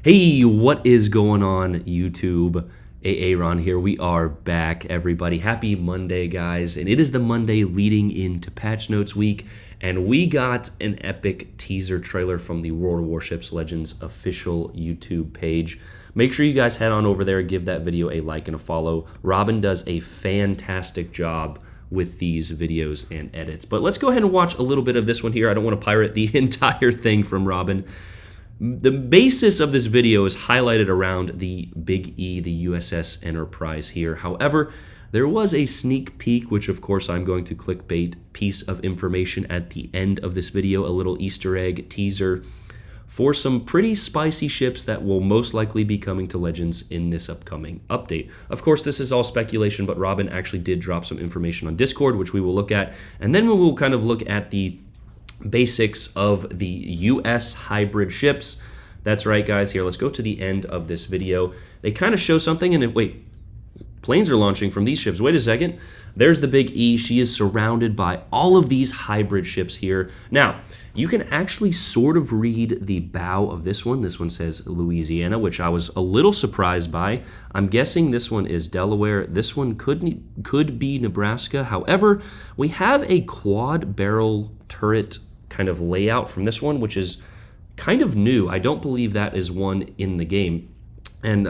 Hey, what is going on, YouTube? Aaron here. We are back, everybody. Happy Monday, guys. And it is the Monday leading into Patch Notes week. And we got an epic teaser trailer from the World of Warships Legends official YouTube page. Make sure you guys head on over there, give that video a like and a follow. Robin does a fantastic job with these videos and edits. But let's go ahead and watch a little bit of this one here. I don't want to pirate the entire thing from Robin. The basis of this video is highlighted around the Big E, the USS Enterprise here. However, there was a sneak peek, which of course I'm going to clickbait, piece of information at the end of this video, a little Easter egg teaser for some pretty spicy ships that will most likely be coming to Legends in this upcoming update. Of course, this is all speculation, but Robin actually did drop some information on Discord, which we will look at, and then we will kind of look at the basics of the US hybrid ships. That's right, guys. Here, let's go to the end of this video. They kind of show something, and wait, planes are launching from these ships. Wait a second. There's the Big E. She is surrounded by all of these hybrid ships here. Now, you can actually sort of read the bow of this one. This one says Louisiana, which I was a little surprised by. I'm guessing this one is Delaware. This one could be Nebraska. However, we have a quad barrel turret kind of layout from this one, which is kind of new. I don't believe that is one in the game. And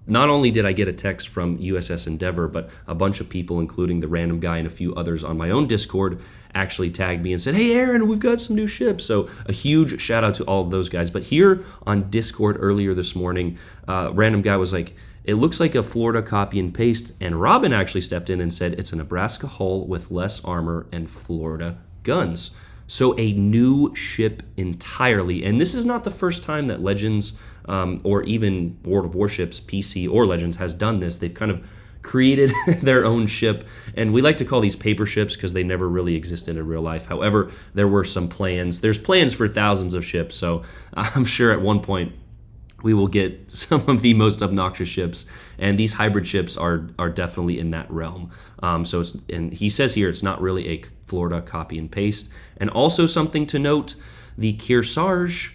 not only did I get a text from USS Endeavor, but a bunch of people, including the random guy and a few others on my own Discord, actually tagged me and said, "Hey, Aaron, we've got some new ships." So a huge shout out to all of those guys. But here on Discord earlier this morning, random guy was like, "It looks like a Florida copy and paste." And Robin actually stepped in and said, "It's a Nebraska hull with less armor and Florida guns." So a new ship entirely. And this is not the first time that Legends or even World of Warships, PC or Legends, has done this. They've kind of created their own ship. And we like to call these paper ships because they never really existed in real life. However, there were some plans. There's plans for thousands of ships. So I'm sure at one point we will get some of the most obnoxious ships, and these hybrid ships are definitely in that realm. So it's, and he says here, it's not really a Florida copy and paste. And also something to note, the Kearsarge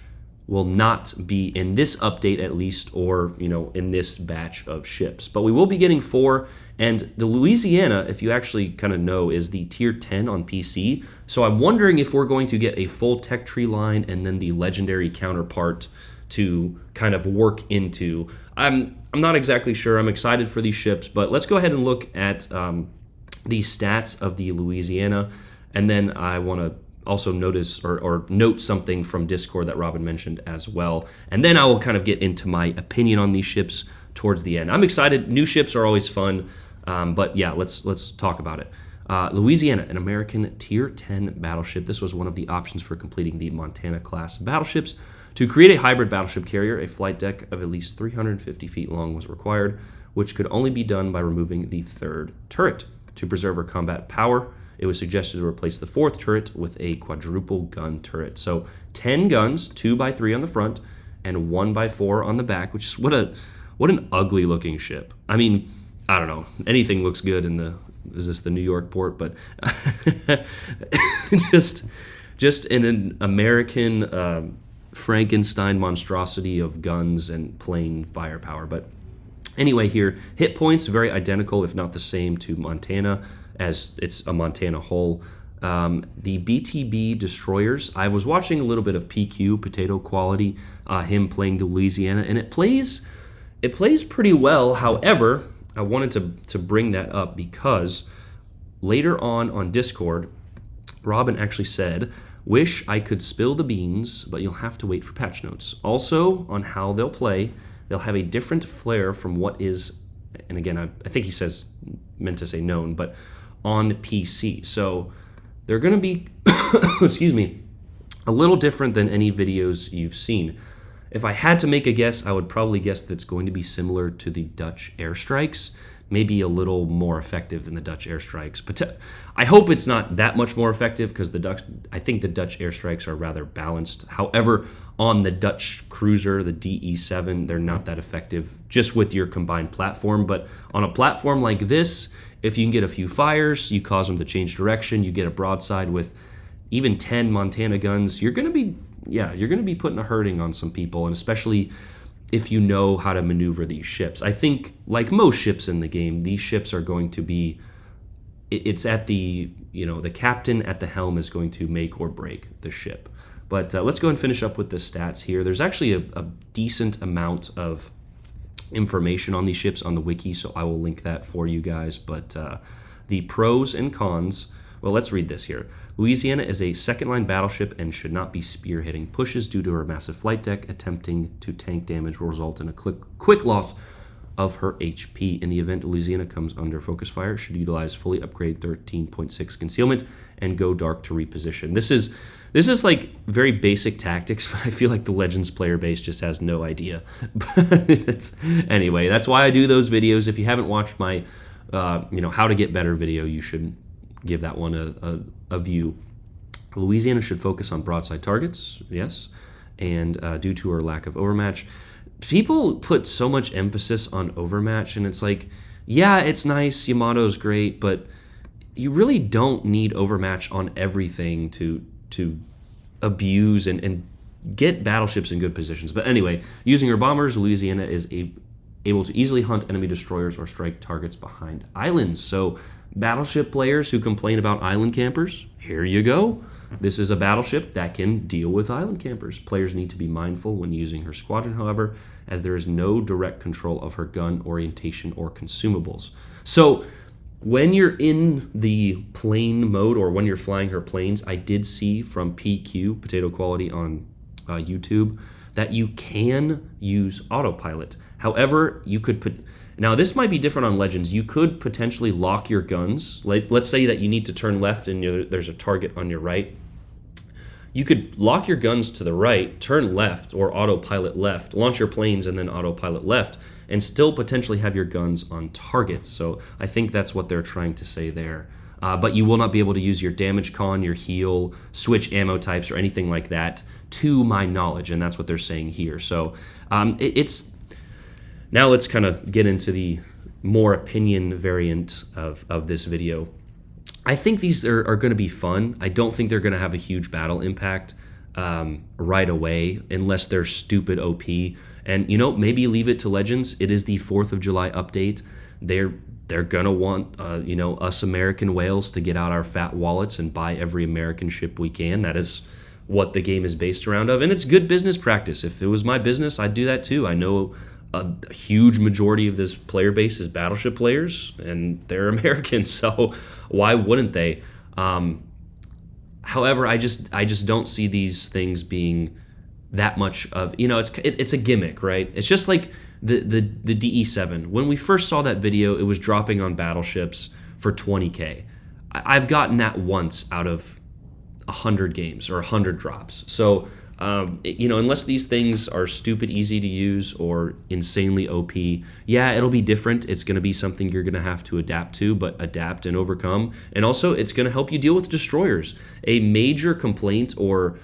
will not be in this update at least, or in this batch of ships. But we will be getting 4, and the Louisiana, if you actually kind of know, is the tier 10 on PC. So I'm wondering if we're going to get a full tech tree line and then the legendary counterpart to kind of work into. I'm not exactly sure. I'm excited for these ships, but let's go ahead and look at the stats of the Louisiana, and then I want to also notice or note something from Discord that Robin mentioned as well, and then I will kind of get into my opinion on these ships towards the end. I'm excited. New ships are always fun, but yeah, let's talk about it. Louisiana, an American tier 10 battleship. This was one of the options for completing the Montana class battleships. To create a hybrid battleship carrier, a flight deck of at least 350 feet long was required, which could only be done by removing the 3rd turret. To preserve her combat power, it was suggested to replace the 4th turret with a quadruple gun turret. So 10 guns, 2x3 on the front, and 1x4 on the back, which is what an ugly looking ship. I mean, I don't know. Anything looks good in the, is this the New York port? But just in an American Frankenstein monstrosity of guns and plane firepower. But anyway, here, hit points very identical, if not the same, to Montana, as it's a Montana hull. The BTB destroyers, I was watching a little bit of PQ, potato quality, him playing the Louisiana, and it plays pretty well. However, I wanted to bring that up because later on Discord, Robin actually said, "Wish I could spill the beans, but you'll have to wait for patch notes." Also, on how they'll play, they'll have a different flair from what is, and again, I think he says, meant to say known, but on PC. So they're going to be, excuse me, a little different than any videos you've seen. If I had to make a guess, I would probably guess that it's going to be similar to the Dutch airstrikes, maybe a little more effective than the Dutch airstrikes. But I hope it's not that much more effective, because I think the Dutch airstrikes are rather balanced. However, on the Dutch cruiser, the DE7, they're not that effective just with your combined platform. But on a platform like this, if you can get a few fires, you cause them to change direction, you get a broadside with even 10 Montana guns, you're going to be putting a hurting on some people, and especially if you know how to maneuver these ships. I think, like most ships in the game, these ships are going to be, it's at the, the captain at the helm is going to make or break the ship. But let's go and finish up with the stats here. There's actually a decent amount of information on these ships on the wiki, so I will link that for you guys. But the pros and cons, well, let's read this here. Louisiana is a second-line battleship and should not be spearheading pushes due to her massive flight deck. Attempting to tank damage will result in a quick loss of her HP. In the event Louisiana comes under focus fire, should utilize fully upgrade 13.6 concealment and go dark to reposition. This is like very basic tactics, but I feel like the Legends player base just has no idea. But anyway, that's why I do those videos. If you haven't watched my how to get better video, you should give that one a view. Louisiana should focus on broadside targets, yes, and due to her lack of overmatch. People put so much emphasis on overmatch, and it's like, yeah, it's nice, Yamato's great, but you really don't need overmatch on everything to abuse and get battleships in good positions. But anyway, using her bombers, Louisiana is able to easily hunt enemy destroyers or strike targets behind islands. So battleship players who complain about island campers, here you go. This is a battleship that can deal with island campers. Players need to be mindful when using her squadron, however, as there is no direct control of her gun orientation or consumables. So when you're in the plane mode or when you're flying her planes, I did see from PQ, Potato Quality on YouTube, that you can use autopilot. However, you could put... Now, this might be different on Legends. You could potentially lock your guns. Let's say that you need to turn left and there's a target on your right. You could lock your guns to the right, turn left or autopilot left, launch your planes and then autopilot left, and still potentially have your guns on targets. So I think that's what they're trying to say there. But you will not be able to use your damage con, your heal, switch ammo types, or anything like that, to my knowledge, and that's what they're saying here. So it's... Now let's kind of get into the more opinion variant of this video. I think these are going to be fun. I don't think they're going to have a huge battle impact right away unless they're stupid OP. And, maybe leave it to Legends. It is the 4th of July update. They're going to want, us American whales to get out our fat wallets and buy every American ship we can. That is what the game is based around of. And it's good business practice. If it was my business, I'd do that too. I know a huge majority of this player base is battleship players, and they're Americans, so why wouldn't they? However, I just don't see these things being that much of, it's a gimmick, right? It's just like the DE7. When we first saw that video, it was dropping on battleships for 20K. I've gotten that once out of 100 games or 100 drops. So unless these things are stupid easy to use or insanely OP, yeah, it'll be different. It's going to be something you're going to have to adapt to, but adapt and overcome. And also, it's going to help you deal with destroyers. A major complaint or,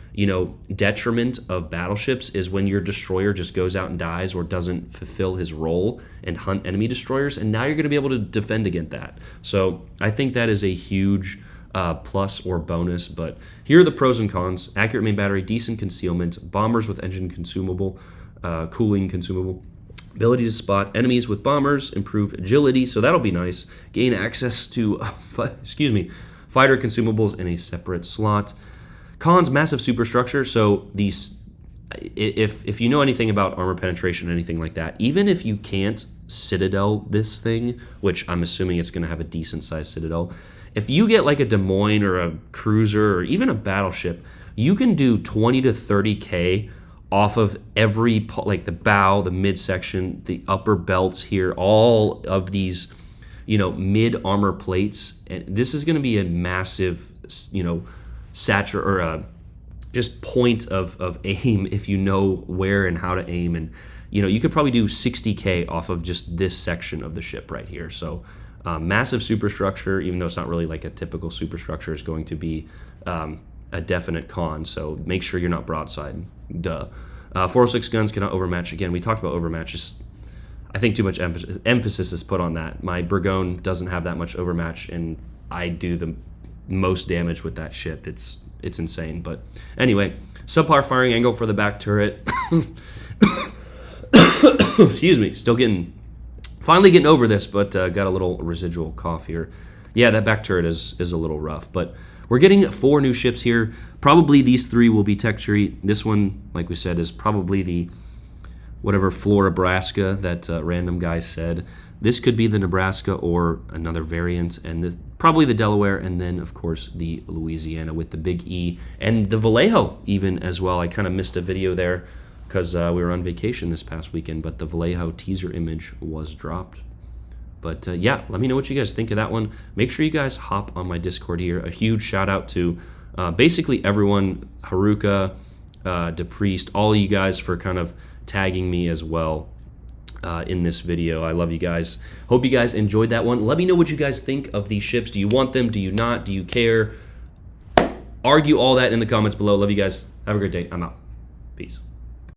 detriment of battleships is when your destroyer just goes out and dies or doesn't fulfill his role and hunt enemy destroyers, and now you're going to be able to defend against that. So I think that is a huge plus or bonus, but here are the pros and cons. Accurate main battery, decent concealment, bombers with engine consumable, cooling consumable, ability to spot enemies with bombers, improved agility, so that'll be nice. Gain access to, fighter consumables in a separate slot. Cons, massive superstructure, so these, if you know anything about armor penetration or anything like that, even if you can't citadel this thing, which I'm assuming it's going to have a decent sized citadel, if you get like a Des Moines or a cruiser or even a battleship, you can do 20 to 30K off of every, like the bow, the midsection, the upper belts here, all of these, mid armor plates. And this is going to be a massive, just point of aim if you know where and how to aim. And, you could probably do 60K off of just this section of the ship right here. So massive superstructure, even though it's not really like a typical superstructure, is going to be a definite con. So make sure you're not broadside. Duh. 406 guns cannot overmatch. Again, we talked about overmatch. Just, I think too much emphasis is put on that. My Burgoon doesn't have that much overmatch, and I do the most damage with that ship. It's insane. But anyway, subpar firing angle for the back turret. Excuse me, finally getting over this, but got a little residual cough here. Yeah, that back turret is a little rough, but we're getting 4 new ships here. Probably these 3 will be tech tree. This one, like we said, is probably the whatever Flora-Nebraska that random guy said. This could be the Nebraska or another variant, and this probably the Delaware, and then of course the Louisiana with the big E, and the Vallejo even as well. I kind of missed a video there because we were on vacation this past weekend, but the Vallejo teaser image was dropped. But yeah, let me know what you guys think of that one. Make sure you guys hop on my Discord here. A huge shout out to basically everyone, Haruka, DePriest, all of you guys for kind of tagging me as well in this video. I love you guys. Hope you guys enjoyed that one. Let me know what you guys think of these ships. Do you want them? Do you not? Do you care? Argue all that in the comments below. Love you guys. Have a great day. I'm out. Peace.